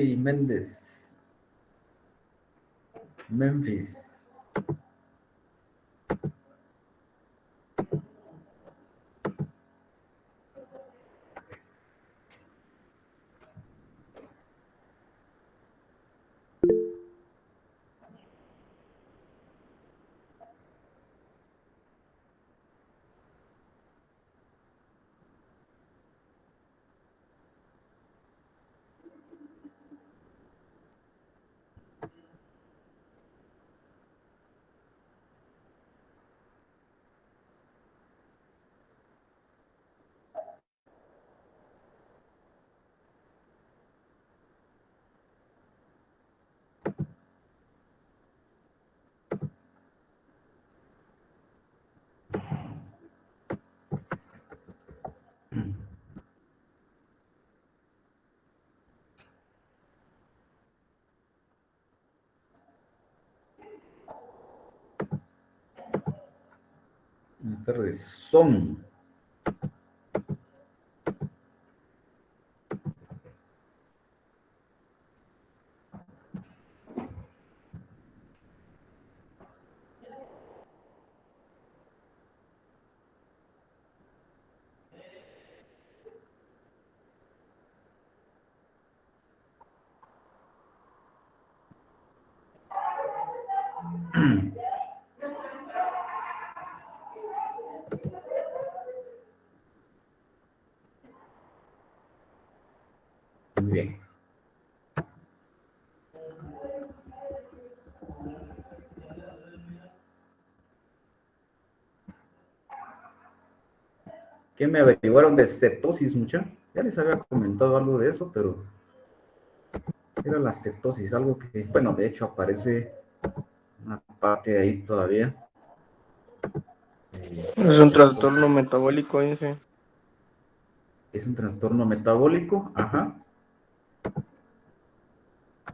Méndez. Memphis. Buenas tardes. Son. Muy bien. ¿Qué me averiguaron de cetosis, mucha? Ya les había comentado algo de eso, pero era la cetosis, algo que, bueno, de hecho aparece una parte de ahí todavía. Es un trastorno metabólico, dice. Es un trastorno metabólico, ajá.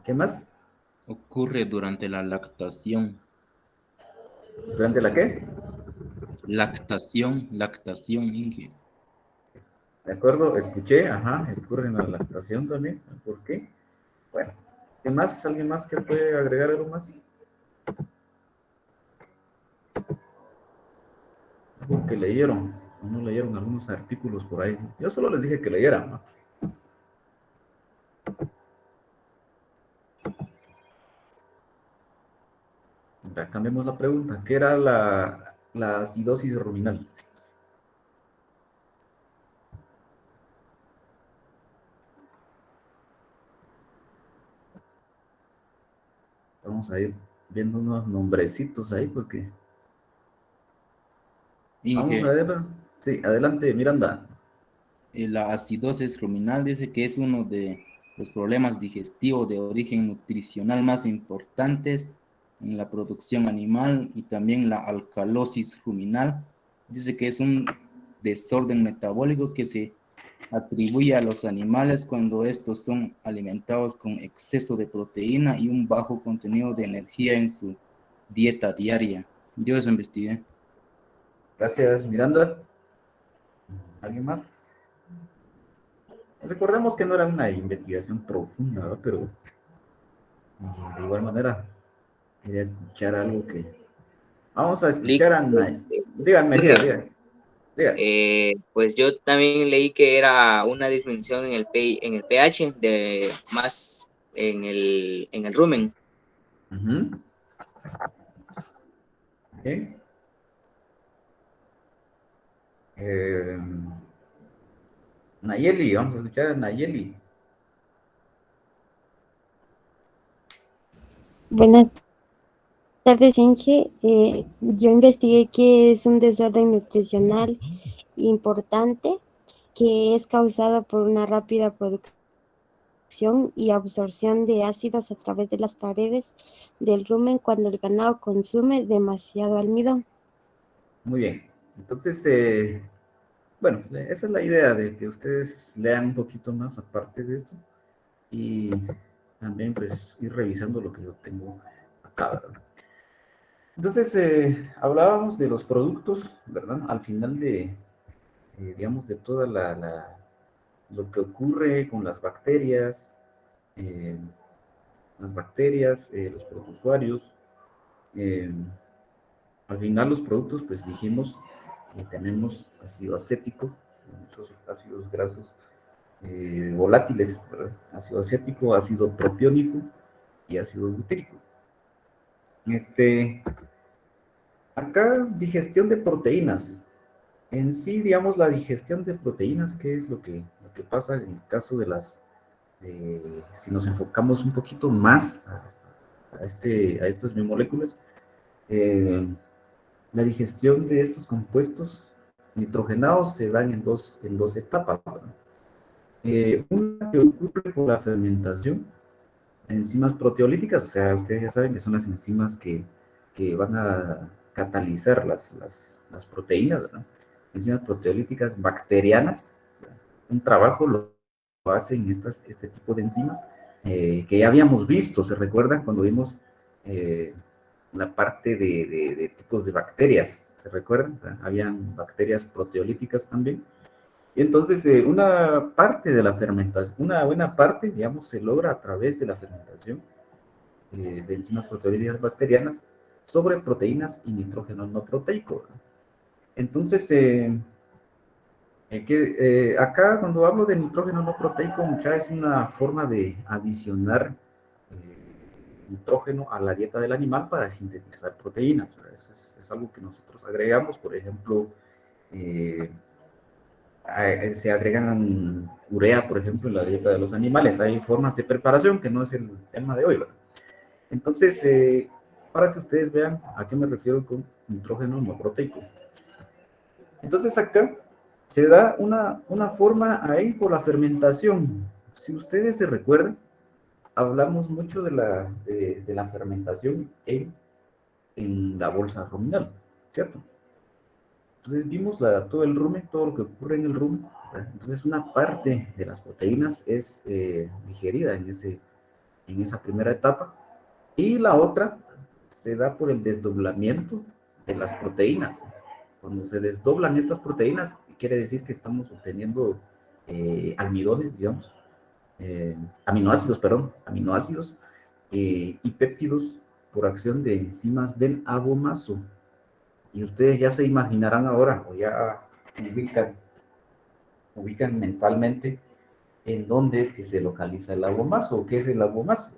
¿Qué más? Ocurre durante la lactación. ¿Durante la qué? Lactación, Inge. De acuerdo, escuché, ajá, ocurre en la lactación también. ¿Por qué? Bueno, ¿qué más? ¿Alguien más que puede agregar algo más? Algo que leyeron, o no leyeron algunos artículos por ahí. Yo solo les dije que leyeran, ¿no? Ya cambiemos la pregunta. ¿Qué era la acidosis ruminal? Vamos a ir viendo unos nombrecitos ahí porque... Vamos a Inge, ver. Sí, adelante, Miranda. la acidosis ruminal dice que es uno de los problemas digestivos de origen nutricional más importantes en la producción animal, y también la alcalosis ruminal. Dice que es un desorden metabólico que se atribuye a los animales cuando estos son alimentados con exceso de proteína y un bajo contenido de energía en su dieta diaria. Yo eso investigué. Gracias, Miranda. ¿Alguien más? Recordemos que no era una investigación profunda, ¿verdad? Pero de igual manera quería escuchar algo que... Vamos a escuchar a Nay. Díganme, Inge, diga. pues yo también leí que era una disminución en el pH de más en el rumen. Ujú. Ok. Eh, Nayeli, vamos a escuchar a Nayeli. Buenas tardes, Inge. Yo investigué que es un desorden nutricional importante que es causado por una rápida producción y absorción de ácidos a través de las paredes del rumen cuando el ganado consume demasiado almidón. Muy bien. Entonces, bueno, esa es la idea de que ustedes lean un poquito más aparte de esto y también pues ir revisando lo que yo tengo acá, ¿verdad? Entonces, hablábamos de los productos, ¿verdad? Al final de, digamos, de toda lo que ocurre con las bacterias, eh, las bacterias, los protozoarios. eh, Al final los productos, pues dijimos que tenemos ácido acético, esos ácidos grasos volátiles, ¿verdad? Ácido acético, ácido propiónico y ácido butírico. Acá, digestión de proteínas. En sí, digamos, la digestión de proteínas, ¿qué es lo que pasa en el caso de si nos enfocamos un poquito más a estas biomoléculas? La digestión de estos compuestos nitrogenados se dan en dos etapas, ¿verdad? Una que ocurre por la fermentación de enzimas proteolíticas, o sea, ustedes ya saben que son las enzimas que van a catalizar las proteínas, ¿verdad? Enzimas proteolíticas bacterianas. Un trabajo lo hacen este tipo de enzimas que ya habíamos visto, ¿se recuerdan? Cuando vimos la parte de tipos de bacterias, ¿se recuerdan? Habían bacterias proteolíticas también. Y entonces, una parte de la fermentación, una buena parte, digamos, se logra a través de la fermentación de enzimas proteolíticas bacterianas sobre proteínas y nitrógeno no proteico, ¿verdad? Entonces, acá cuando hablo de nitrógeno no proteico, mucha es una forma de adicionar nitrógeno a la dieta del animal para sintetizar proteínas, ¿verdad? Eso es algo que nosotros agregamos, por ejemplo, se agregan urea, por ejemplo, en la dieta de los animales. Hay formas de preparación que no es el tema de hoy, ¿verdad? Entonces, para que ustedes vean a qué me refiero con nitrógeno no proteico. Entonces acá se da una forma ahí por la fermentación. Si ustedes se recuerdan, hablamos mucho de la fermentación en la bolsa ruminal, ¿cierto? Entonces vimos todo el rumen, todo lo que ocurre en el rumen, ¿verdad? Entonces una parte de las proteínas es digerida en esa primera etapa y la otra se da por el desdoblamiento de las proteínas. Cuando se desdoblan estas proteínas, quiere decir que estamos obteniendo almidones, digamos, aminoácidos y péptidos por acción de enzimas del abomaso. Y ustedes ya se imaginarán ahora, o ya ubican mentalmente en dónde es que se localiza el abomaso, o qué es el abomaso.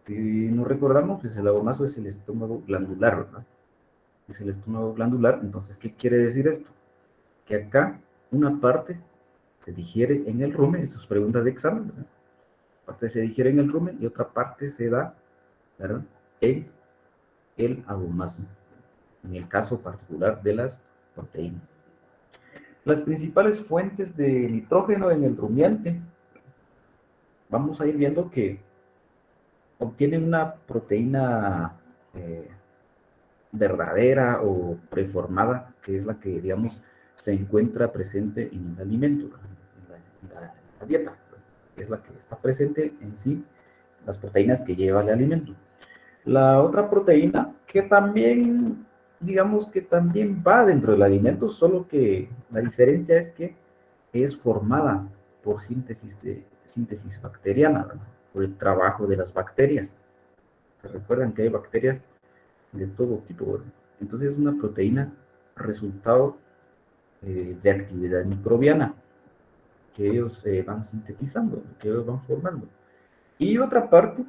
Si nos recordamos, pues el abomaso es el estómago glandular, ¿verdad? Es el estómago glandular. Entonces, ¿qué quiere decir esto? Que acá una parte se digiere en el rumen, eso es pregunta de examen, ¿verdad? Parte se digiere en el rumen y otra parte se da, ¿verdad?, en el abomaso, en el caso particular de las proteínas. Las principales fuentes de nitrógeno en el rumiante, vamos a ir viendo que obtienen una proteína verdadera o preformada, que es la que, digamos, se encuentra presente en el alimento, en la dieta, es la que está presente en sí, las proteínas que lleva el alimento. La otra proteína que también, digamos que también va dentro del alimento, solo que la diferencia es que es formada por síntesis bacteriana, ¿verdad?, por el trabajo de las bacterias. ¿Se recuerdan que hay bacterias de todo tipo, ¿verdad? Entonces es una proteína resultado de actividad microbiana que ellos van sintetizando, que ellos van formando. Y otra parte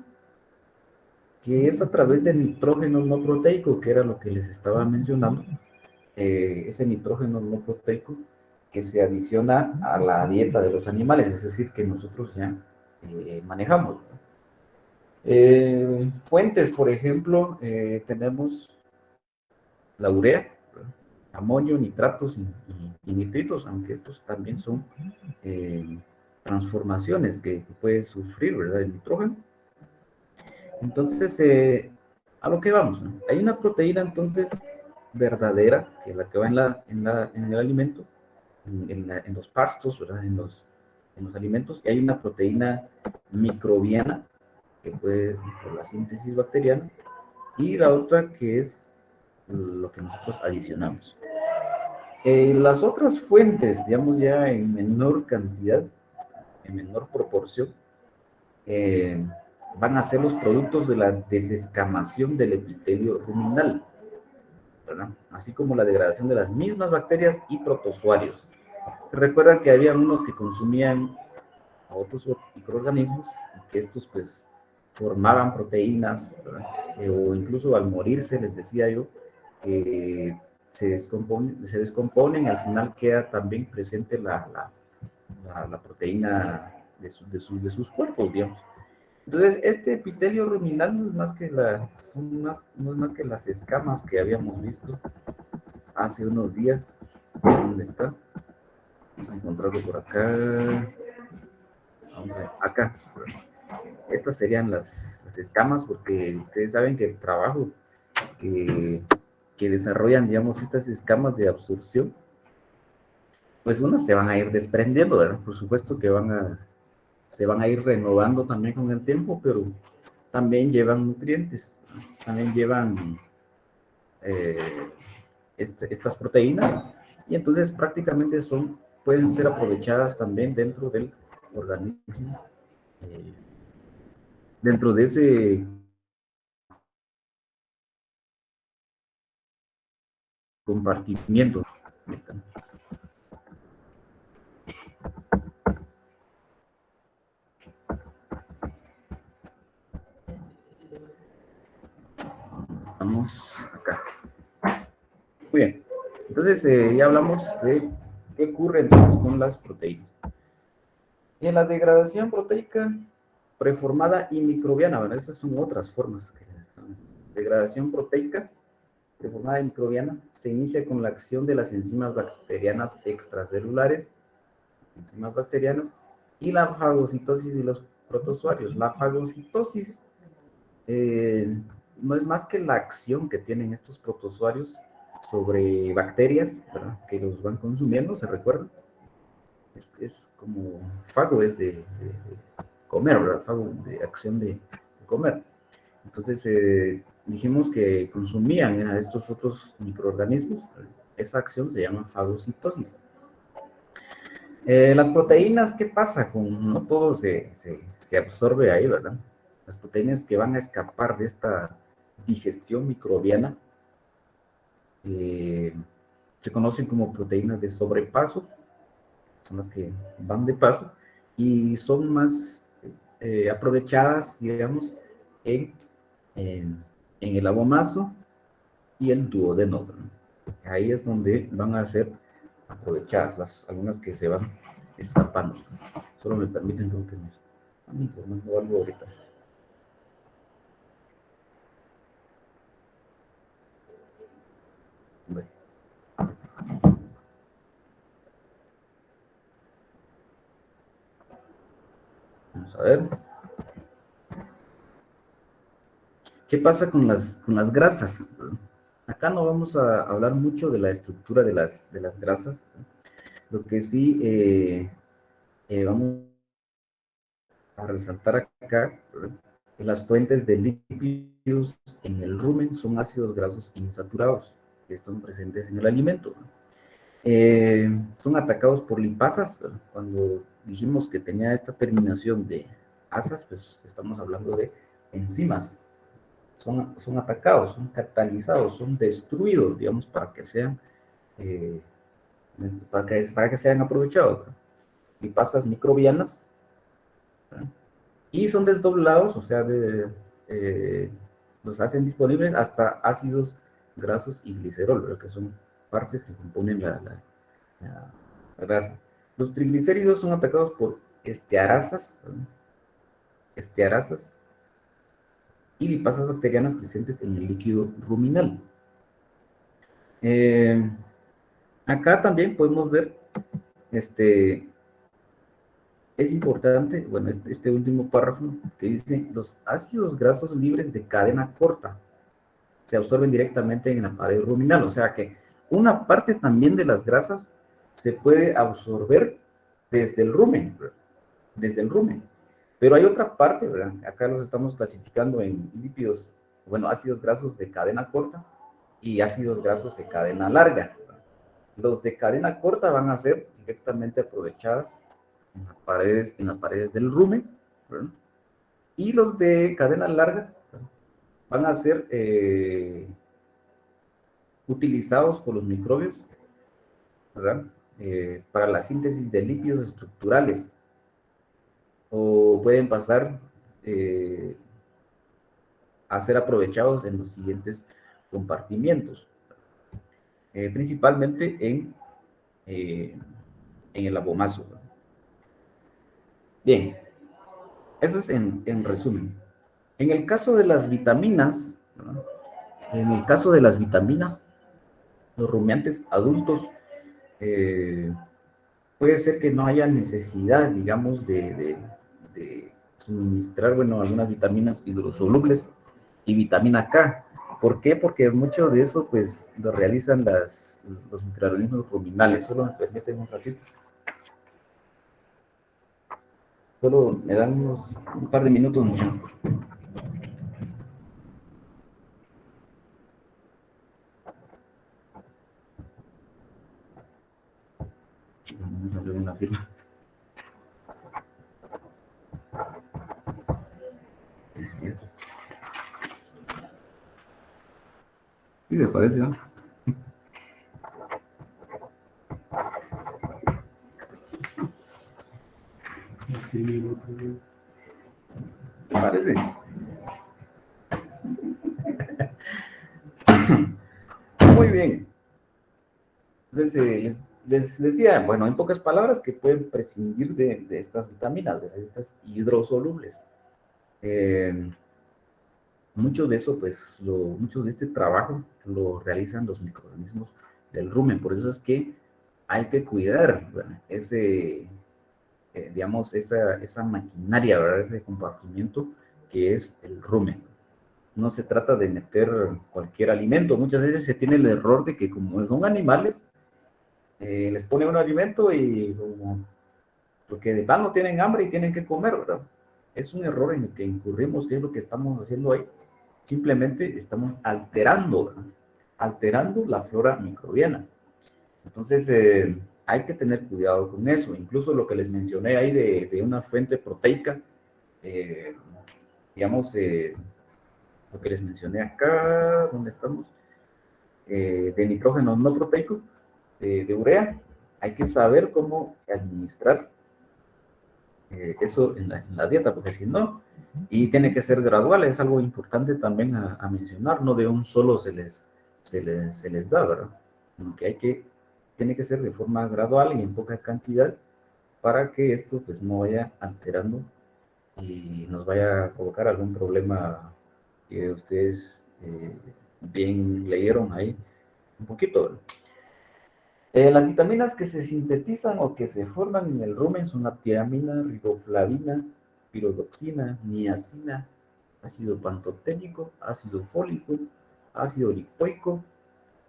que es a través del nitrógeno no proteico, que era lo que les estaba mencionando, ese nitrógeno no proteico que se adiciona a la dieta de los animales, es decir, que nosotros ya manejamos. Fuentes, por ejemplo, tenemos la urea, ¿verdad?, amonio, nitratos y nitritos, aunque estos también son transformaciones que puede sufrir, ¿verdad?, el nitrógeno. Entonces, a lo que vamos, ¿no? Hay una proteína entonces verdadera, que es la que va en el alimento, en los pastos, ¿verdad?, en los alimentos, y hay una proteína microbiana, que puede por la síntesis bacteriana, y la otra que es lo que nosotros adicionamos. Las otras fuentes, digamos ya en menor cantidad, en menor proporción, van a ser los productos de la desescamación del epitelio ruminal, ¿verdad? Así como la degradación de las mismas bacterias y protozoarios. Se recuerdan que había unos que consumían a otros microorganismos y que estos pues formaban proteínas, o incluso al morirse, les decía yo, que se descomponen, al final queda también presente la proteína de sus cuerpos, digamos. Entonces, este epitelio ruminal no es más que no es más que las escamas que habíamos visto hace unos días. ¿Dónde está? Vamos a encontrarlo por acá. Vamos a ver, acá. Estas serían las escamas, porque ustedes saben que el trabajo que desarrollan, digamos, estas escamas de absorción, pues unas se van a ir desprendiendo, ¿verdad? Por supuesto que se van a ir renovando también con el tiempo, pero también llevan nutrientes, también llevan estas proteínas, y entonces prácticamente pueden ser aprovechadas también dentro del organismo, dentro de ese compartimiento. Vamos acá. Muy bien. Entonces, ya hablamos de qué ocurre entonces con las proteínas. En la degradación proteica preformada y microbiana, bueno, esas son otras formas. Degradación proteica preformada y microbiana se inicia con la acción de las enzimas bacterianas extracelulares, enzimas bacterianas, y la fagocitosis y los protozoarios. La fagocitosis no es más que la acción que tienen estos protozoarios sobre bacterias, ¿verdad?, que los van consumiendo, ¿se recuerdan? Es como fago, es de comer, ¿verdad? Fago, de acción de comer. Entonces, dijimos que consumían a estos otros microorganismos. Esa acción se llama fagocitosis. Las proteínas, ¿qué pasa? No todo se absorbe ahí, ¿verdad? Las proteínas que van a escapar de esta digestión microbiana se conocen como proteínas de sobrepaso, son las que van de paso y son más aprovechadas, digamos, en el abomaso y el duodeno, ¿verdad? Ahí es donde van a ser aprovechadas algunas que se van escapando. Solo me permiten, creo que me están informando algo ahorita. Bueno. Vamos a ver. ¿Qué pasa con las grasas? Acá no vamos a hablar mucho de la estructura de las grasas. Lo que sí vamos a resaltar acá, las fuentes de lípidos en el rumen son ácidos grasos insaturados, que están presentes en el alimento. Son atacados por lipasas. Cuando dijimos que tenía esta terminación de asas, pues estamos hablando de enzimas. Son atacados, son catalizados, son destruidos, digamos, para que sean aprovechados. Lipasas microbianas, ¿verdad? Y son desdoblados, o sea, los hacen disponibles hasta ácidos grasos y glicerol, ¿verdad?, que son partes que componen la grasa. Los triglicéridos son atacados por estearasas, ¿verdad?, y lipasas bacterianas presentes en el líquido ruminal. Acá también podemos ver, es importante, bueno, este último párrafo que dice: los ácidos grasos libres de cadena corta se absorben directamente en la pared ruminal, o sea que una parte también de las grasas se puede absorber desde el rumen, pero hay otra parte, ¿verdad? Acá los estamos clasificando en lípidos, bueno, ácidos grasos de cadena corta y ácidos grasos de cadena larga, ¿verdad? Los de cadena corta van a ser directamente aprovechadas en las paredes del rumen, ¿verdad? Y los de cadena larga van a ser utilizados por los microbios, ¿verdad? Para la síntesis de lípidos estructurales, o pueden pasar a ser aprovechados en los siguientes compartimientos, principalmente en el abomazo. Bien, eso es en resumen. En el caso de las vitaminas, ¿no? En el caso de las vitaminas, los rumiantes adultos, puede ser que no haya necesidad, digamos, de suministrar, bueno, algunas vitaminas hidrosolubles y vitamina K. ¿Por qué? Porque mucho de eso, pues, lo realizan los microorganismos ruminales. Solo me permiten un ratito. Solo me dan un par de minutos, muchachos. Me salió una firma. Sí, me parece, ¿no? ¿Te parece? Muy bien. Entonces, les decía, bueno, en pocas palabras, que pueden prescindir de estas vitaminas, de estas hidrosolubles. Mucho de eso, pues, mucho de este trabajo lo realizan los microorganismos del rumen. Por eso es que hay que cuidar, bueno, digamos, esa maquinaria, ¿verdad? Ese compartimiento que es el rumen. No se trata de meter cualquier alimento. Muchas veces se tiene el error de que como son animales, les pone un alimento y como, porque de plano tienen hambre y tienen que comer, ¿verdad? Es un error en el que incurrimos, que es lo que estamos haciendo ahí. Simplemente estamos alterando, ¿verdad? Alterando la flora microbiana. Entonces, hay que tener cuidado con eso. Incluso lo que les mencioné ahí de una fuente proteica, digamos, lo que les mencioné acá, ¿dónde estamos? De nitrógeno no proteico, de urea, hay que saber cómo administrar eso en la dieta, porque si no, y tiene que ser gradual, es algo importante también a mencionar, no de un solo se les da, ¿verdad? Aunque tiene que ser de forma gradual y en poca cantidad para que esto pues no vaya alterando y nos vaya a provocar algún problema que ustedes bien leyeron ahí un poquito, ¿verdad? Las vitaminas que se sintetizan o que se forman en el rumen son la tiamina, riboflavina, pirodoxina, niacina, ácido pantoténico, ácido fólico, ácido lipoico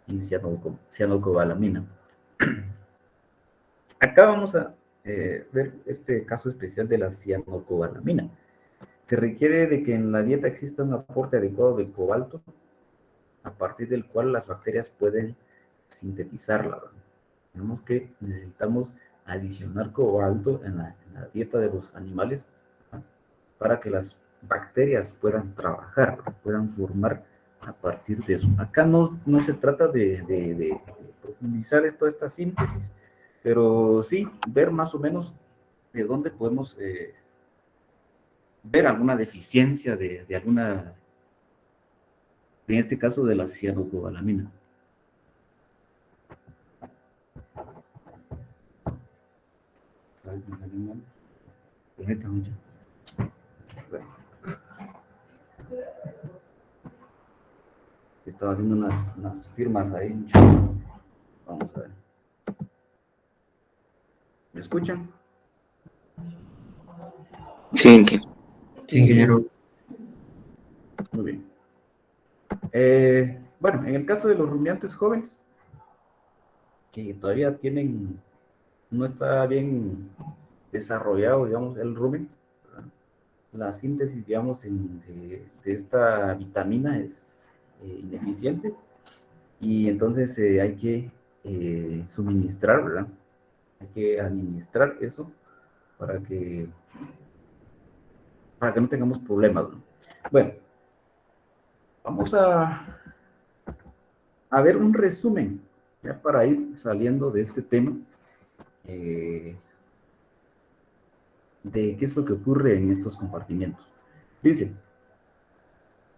y cianocobalamina. Acá vamos a ver este caso especial de la cianocobalamina. Se requiere de que en la dieta exista un aporte adecuado de cobalto, a partir del cual las bacterias pueden sintetizarla. Tenemos que necesitamos adicionar cobalto en la dieta de los animales, ¿no? Para que las bacterias puedan trabajar, puedan formar a partir de eso. Acá no se trata de profundizar toda esta síntesis, pero sí ver más o menos de dónde podemos ver alguna deficiencia de alguna, en este caso de la cianocobalamina. Estaba haciendo unas firmas ahí. Vamos a ver. ¿Me escuchan? Sí, Sí, ingeniero. Muy bien. Bueno, en el caso de los rumiantes jóvenes, que todavía no está bien desarrollado, digamos, el rumen, ¿verdad? La síntesis, digamos, de esta vitamina es ineficiente y entonces hay que suministrar, ¿verdad? Hay que administrar eso para que para que no tengamos problemas, ¿no? Bueno, vamos a ver un resumen, ya para ir saliendo de este tema, de qué es lo que ocurre en estos compartimientos. Dice,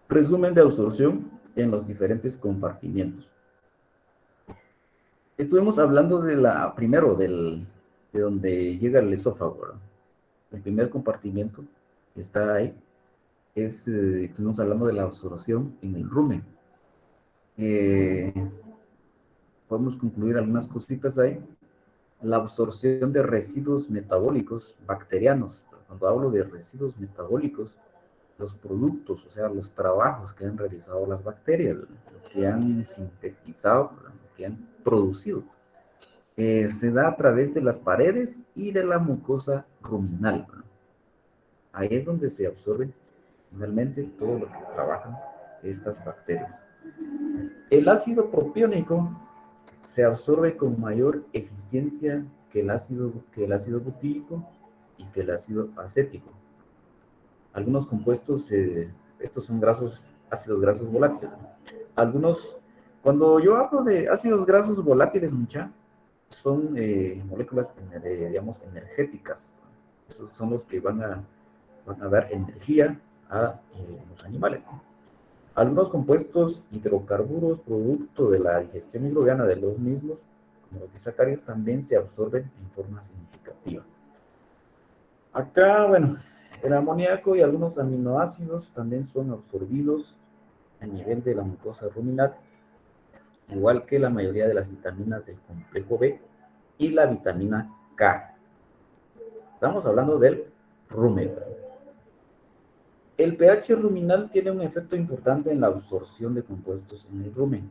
resumen de absorción en los diferentes compartimientos. Estuvimos hablando de de donde llega el esófago, ¿verdad? El primer compartimento que está ahí estuvimos hablando de la absorción en el rumen. Podemos concluir algunas cositas ahí. La absorción de residuos metabólicos bacterianos. Cuando hablo de residuos metabólicos, los productos, o sea, los trabajos que han realizado las bacterias, lo que han sintetizado, lo que han producido, se da a través de las paredes y de la mucosa ruminal. Ahí es donde se absorbe finalmente todo lo que trabajan estas bacterias. El ácido propiónico se absorbe con mayor eficiencia que el ácido butírico y que el ácido acético. Algunos compuestos, estos son ácidos grasos volátiles. Cuando yo hablo de ácidos grasos volátiles, son moléculas, digamos, energéticas. Esos son los que van a dar energía a los animales. Algunos compuestos hidrocarburos, producto de la digestión microbiana de los mismos, como los disacáridos, también se absorben en forma significativa. Acá, bueno, el amoníaco y algunos aminoácidos también son absorbidos a nivel de la mucosa ruminal, igual que la mayoría de las vitaminas del complejo B y la vitamina K. Estamos hablando del rumen. El pH ruminal tiene un efecto importante en la absorción de compuestos en el rumen.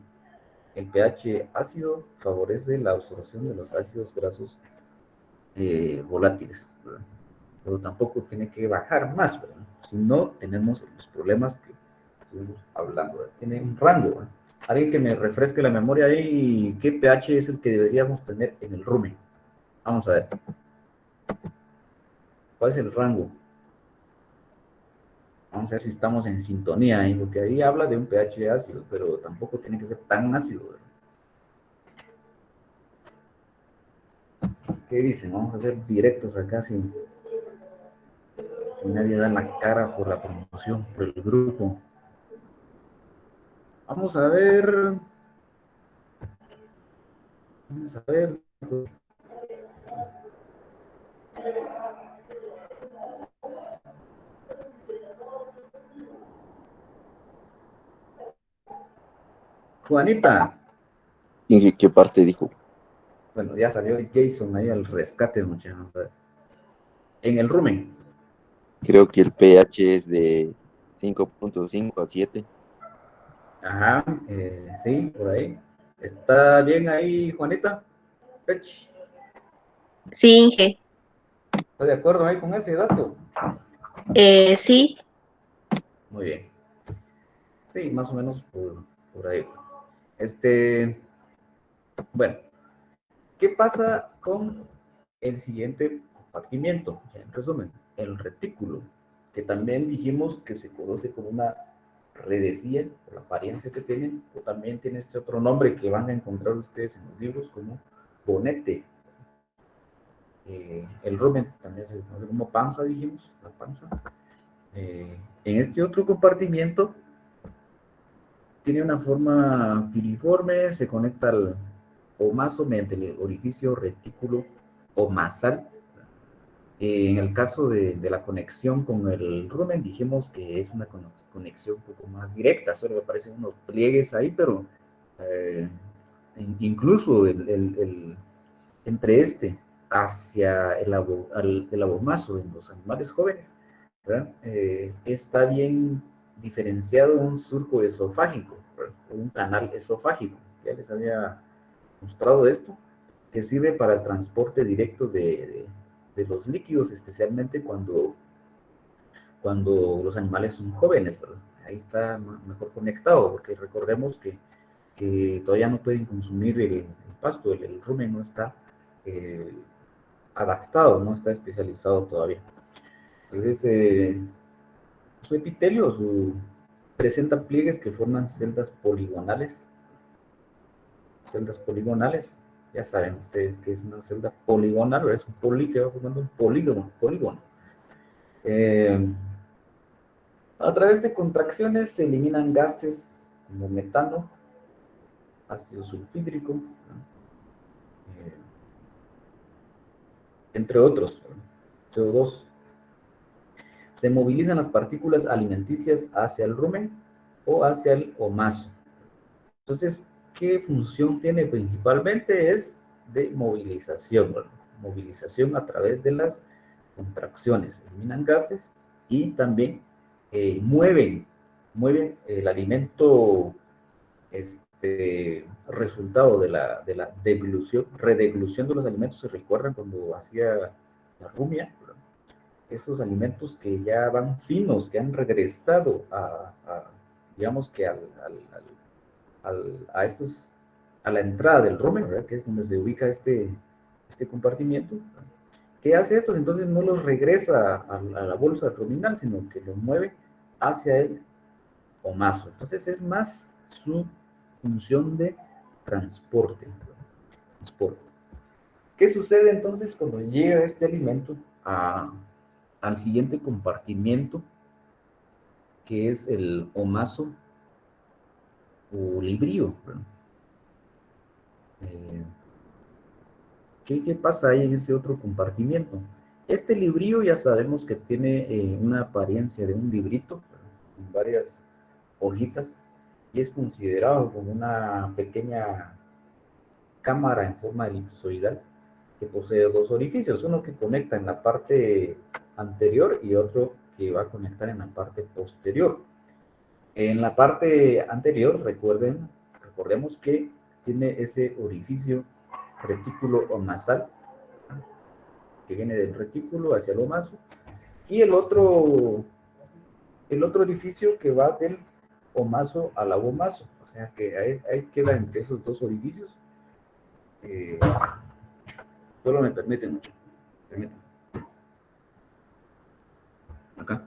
El pH ácido favorece la absorción de los ácidos grasos volátiles, ¿verdad? Pero tampoco tiene que bajar más, ¿verdad? Si no, tenemos los problemas que estuvimos hablando, ¿verdad? Tiene un rango, ¿verdad? Alguien que me refresque la memoria ahí, ¿qué pH es el que deberíamos tener en el rumen? Vamos a ver. ¿Cuál es el rango? Vamos a ver si estamos en sintonía ahí, porque ahí habla de un pH ácido, pero tampoco tiene que ser tan ácido, ¿verdad? ¿Qué dicen? Vamos a ser directos acá sin nadie da la cara por la promoción, por el grupo. Vamos a ver. Vamos a ver. Juanita. ¿En qué parte dijo? Bueno, ya salió Jason ahí al rescate, muchachos. Vamos a ver. En el rumen. Creo que el pH es de 5.5 a 7. Ajá, sí, por ahí. ¿Está bien ahí, Juanita? Sí, Inge. ¿Está de acuerdo ahí con ese dato? Sí. Muy bien. Sí, más o menos por ahí. Bueno, ¿qué pasa con el siguiente compartimiento? En resumen, el retículo, que también dijimos que se conoce como una redecilla, por la apariencia que tiene, o también tiene este otro nombre que van a encontrar ustedes en los libros como bonete. El rumen también se conoce como panza, dijimos, la panza. En este otro compartimiento tiene una forma piriforme, se conecta al omaso mediante el orificio retículo omasal. En el caso de la conexión con el rumen, dijimos que es una conexión un poco más directa, solo me aparecen unos pliegues ahí, pero incluso entre hacia el abomaso en los animales jóvenes, está bien diferenciado un surco esofágico, un canal esofágico. Ya les había mostrado esto, que sirve para el transporte directo de los líquidos, especialmente cuando los animales son jóvenes, ¿verdad? Ahí está mejor conectado, porque recordemos que todavía no pueden consumir el pasto, el rumen no está adaptado, no está especializado todavía. Entonces, su epitelio presenta pliegues que forman celdas poligonales. Celdas poligonales, ya saben ustedes que es una celda poligonal, ¿verdad? Es un poli que va formando un polígono. A través de contracciones se eliminan gases como metano, ácido sulfídrico, entre otros, CO2. Se movilizan las partículas alimenticias hacia el rumen o hacia el omaso. Entonces, ¿qué función tiene principalmente? Es de movilización, ¿verdad? Movilización a través de las contracciones. Eliminan gases y también mueven el alimento resultado de la redeglución de los alimentos. ¿Se recuerdan cuando hacía la rumia? Esos alimentos que ya van finos, que han regresado digamos que a la entrada del rumen, ¿verdad? Que es donde se ubica este compartimiento. ¿Qué hace esto? Entonces no los regresa a la bolsa ruminal, sino que los mueve hacia el omaso. Entonces es más su función de transporte. ¿Qué sucede entonces cuando llega este alimento al siguiente compartimiento, que es el omaso o librio? ¿Qué pasa ahí en ese otro compartimiento? Este librio ya sabemos que tiene una apariencia de un librito, con varias hojitas, y es considerado como una pequeña cámara en forma elipsoidal que posee dos orificios, uno que conecta en la parte anterior y otro que va a conectar en la parte posterior. En la parte anterior, recordemos que tiene ese orificio retículo omasal, que viene del retículo hacia el omaso, y el otro orificio que va del omaso al abomaso, o sea que ahí queda entre esos dos orificios. Solo me permiten mucho. Acá.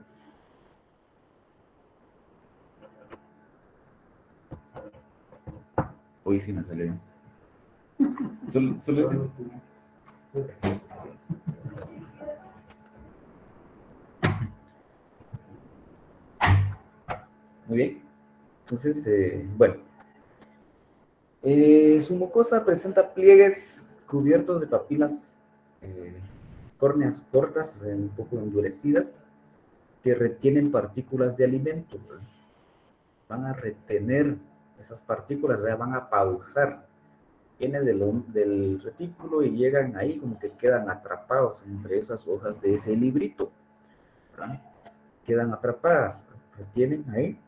Hoy sí me salió bien. Solo ese. Muy bien. Entonces, bueno. Su mucosa presenta pliegues cubiertos de papilas córneas cortas, o sea, un poco endurecidas, que retienen partículas de alimento. Van a retener esas partículas, ya van a pausar. Vienen del retículo y llegan ahí como que quedan atrapados entre esas hojas de ese librito, ¿verdad? Quedan atrapadas, retienen ahí.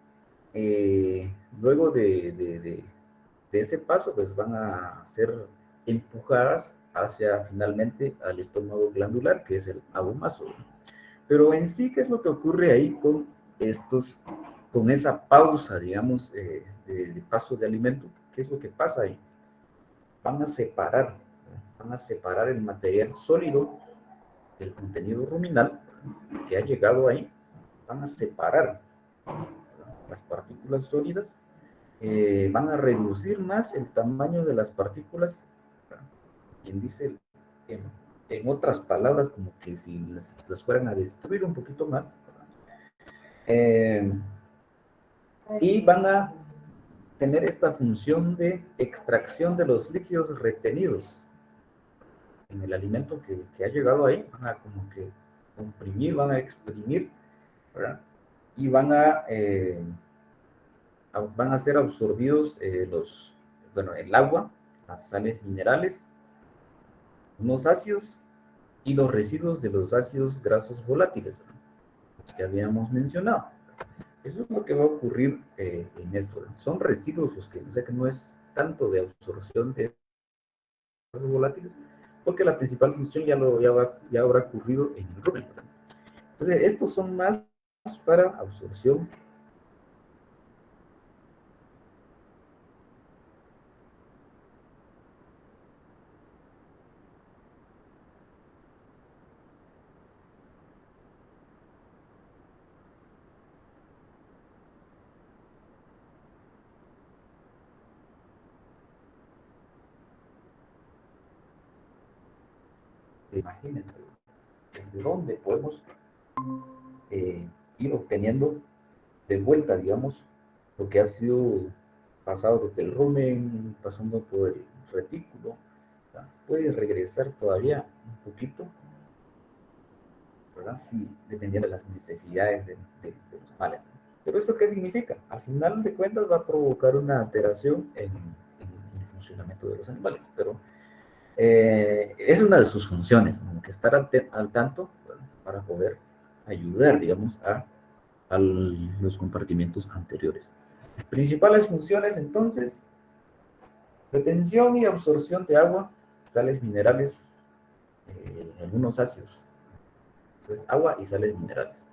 Luego de ese paso, pues van a ser empujadas hacia finalmente al estómago glandular, que es el abomaso. Pero en sí, ¿qué es lo que ocurre ahí con esa pausa, digamos, de paso de alimento? ¿Qué es lo que pasa ahí? Van a separar el material sólido del contenido ruminal que ha llegado ahí, van a separar las partículas sólidas, van a reducir más el tamaño de las partículas, quien dice, en otras palabras, como que si las fueran a destruir un poquito más, y van a tener esta función de extracción de los líquidos retenidos en el alimento que ha llegado ahí. Van a como que comprimir, van a exprimir, ¿verdad? Y van a ser absorbidos el agua, las sales minerales, unos ácidos y los residuos de los ácidos grasos volátiles, ¿verdad? Los que habíamos mencionado. Eso es lo que va a ocurrir en esto. Son residuos los que, o sea que no es tanto de absorción de gases volátiles, porque la principal función ya habrá ocurrido en el rumen. Entonces, estos son más para absorción. imagínense, desde dónde podemos ir obteniendo de vuelta, digamos, lo que ha sido pasado desde el rumen, pasando por el retículo, ¿verdad? Puede regresar todavía un poquito, ¿verdad? Sí, dependiendo de las necesidades de los animales. Pero ¿eso qué significa? Al final de cuentas va a provocar una alteración en el funcionamiento de los animales, pero es una de sus funciones, como que estar al tanto, ¿verdad? Para poder ayudar, digamos, a los compartimientos anteriores. Principales funciones, entonces, retención y absorción de agua, sales minerales, algunos ácidos. Entonces, agua y sales minerales.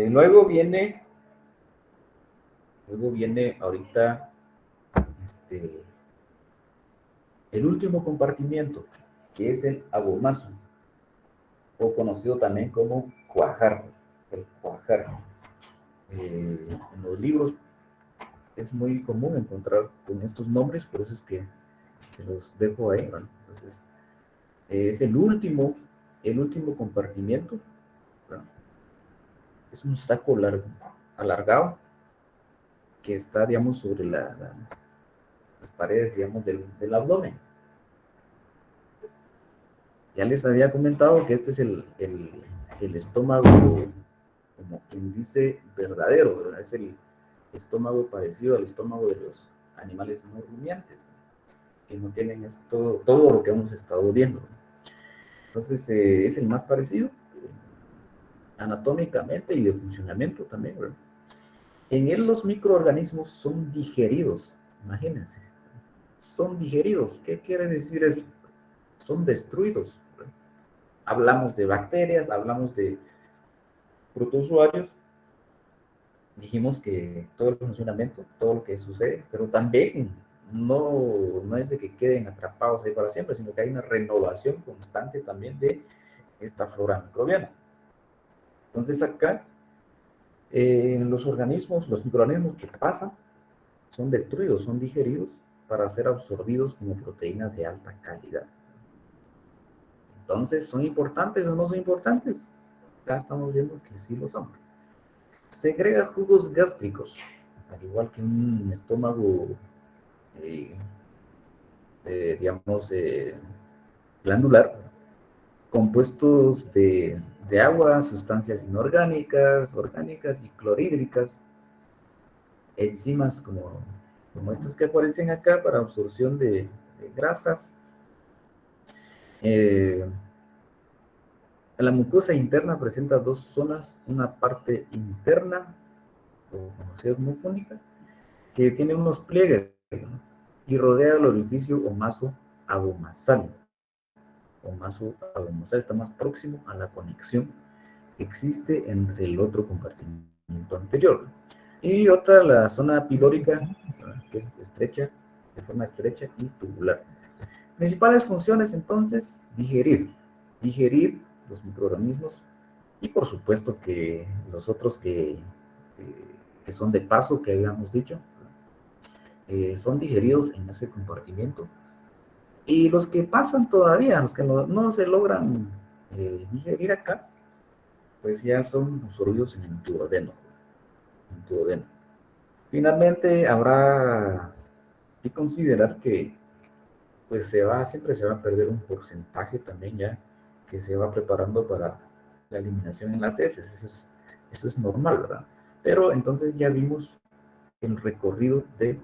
Luego viene ahorita el último compartimiento, que es el abomazo, o conocido también como cuajar. El cuajar. En los libros es muy común encontrar con estos nombres, por eso es que se los dejo ahí, ¿no? Entonces, es el último compartimiento, ¿no? Es un saco largo, alargado, que está, digamos, sobre las paredes, digamos, del abdomen. Ya les había comentado que este es el estómago, como quien dice, verdadero, ¿verdad? Es el estómago parecido al estómago de los animales no rumiantes, ¿no? Que no tienen esto, todo lo que hemos estado viendo, ¿no? Entonces, es el más parecido, anatómicamente y de funcionamiento también, ¿verdad? En él los microorganismos son digeridos, imagínense, son digeridos. ¿Qué quiere decir eso? Son destruidos, ¿verdad? Hablamos de bacterias, hablamos de protozoarios, dijimos que todo el funcionamiento, todo lo que sucede, pero también no es de que queden atrapados ahí para siempre, sino que hay una renovación constante también de esta flora microbiana. Entonces acá, los organismos, los microorganismos que pasan, son destruidos, son digeridos para ser absorbidos como proteínas de alta calidad. Entonces, ¿son importantes o no son importantes? Acá estamos viendo que sí lo son. Segrega jugos gástricos, al igual que un estómago, digamos, glandular, compuestos de agua, sustancias inorgánicas, orgánicas y clorhídricas, enzimas como estas que aparecen acá para absorción de grasas. La mucosa interna presenta dos zonas, una parte interna, o conocida como fúnica, que tiene unos pliegues, ¿no? Y rodea el orificio o maso abomasal. O maso abomasal está más próximo a la conexión que existe entre el otro compartimiento anterior. Y otra, la zona pilórica, que es estrecha, de forma estrecha y tubular. Principales funciones, entonces, digerir los microorganismos y por supuesto que los otros que son de paso, que habíamos dicho, son digeridos en ese compartimiento. Y los que pasan todavía, los que no se logran digerir acá, pues ya son absorbidos en el duodeno. Finalmente, habrá que considerar que pues siempre se va a perder un porcentaje también ya que se va preparando para la eliminación en las heces. Eso es normal, ¿verdad? Pero entonces ya vimos el recorrido de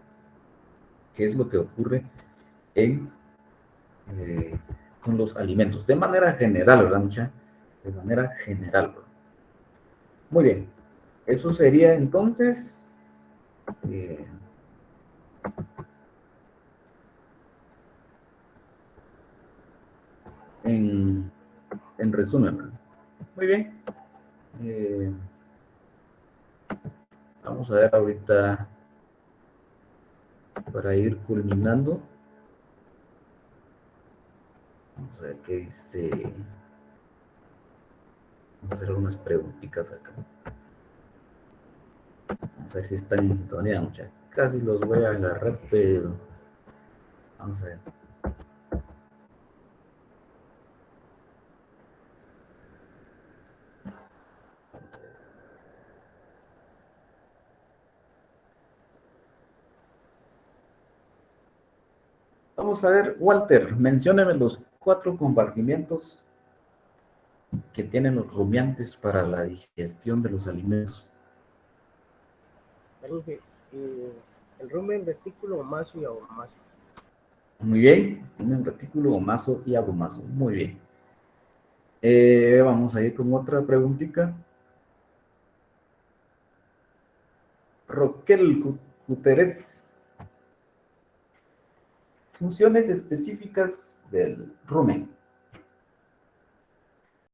qué es lo que ocurre con los alimentos, de manera general, ¿verdad, mucha? De manera general, ¿verdad? Muy bien, eso sería entonces en resumen, ¿verdad? Muy bien. Vamos a ver ahorita, para ir culminando. Vamos a ver qué dice. Vamos a hacer unas preguntitas acá. Vamos a ver si están en sintonía, muchachos. Casi los voy a agarrar, pero vamos a ver. Vamos a ver, Walter, mencióneme los 4 compartimientos que tienen los rumiantes para la digestión de los alimentos. El rumen, retículo, omaso y abomaso. Muy bien, un retículo, omaso y abomaso. Muy bien. Vamos a ir con otra preguntita. Roquel Guterres. Funciones específicas del rumen.